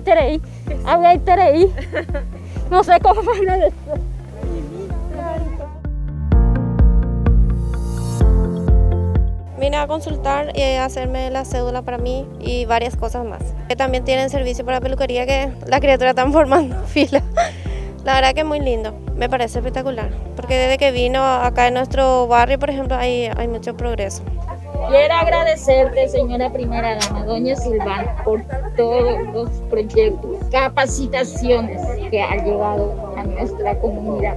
Tereí. Había Tereí. No sé cómo me lo Vine a consultar y hacerme la cédula para mí y varias cosas más. También tienen servicio para peluquería que la criatura están formando fila. La verdad que es muy lindo, me parece espectacular, porque desde que vino acá en nuestro barrio, por ejemplo, hay mucho progreso. Quiero agradecerte, señora primera dama, doña Silvana, por todos los proyectos, capacitaciones que ha llevado a nuestra comunidad.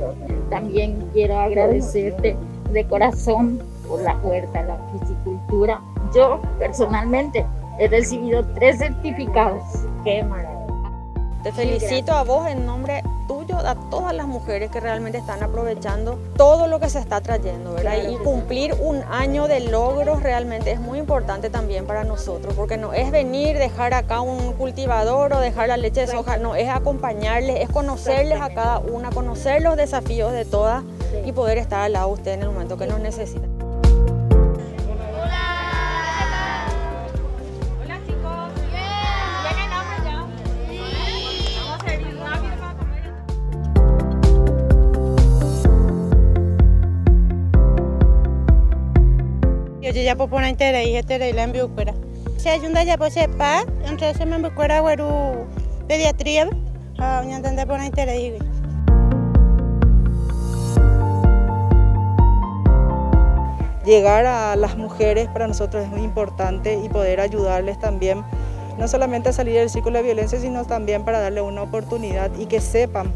También quiero agradecerte de corazón por la huerta, la piscicultura. Yo personalmente he recibido 3 certificados. ¡Qué maravilla! Te felicito a vos en nombre tuyo, a todas las mujeres que realmente están aprovechando todo lo que se está trayendo, ¿verdad? Y cumplir un año de logros realmente es muy importante también para nosotros, porque no es venir, dejar acá un cultivador o dejar la leche de soja, no, es acompañarles, es conocerles a cada una, conocer los desafíos de todas y poder estar al lado de ustedes en el momento que nos necesitan. Yo ya puedo poner Tereí la embuquera. Se ayuda ya por sepa, entonces me embuquera guaru pediatría, a un entender poner Tereí. Llegar a las mujeres para nosotros es muy importante y poder ayudarles también, no solamente a salir del círculo de violencia, sino también para darle una oportunidad y que sepan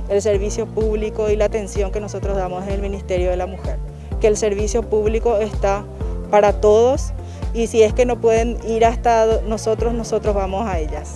el servicio público y la atención que nosotros damos en el Ministerio de la Mujer. Que el servicio público está para todos y si es que no pueden ir hasta nosotros vamos a ellas.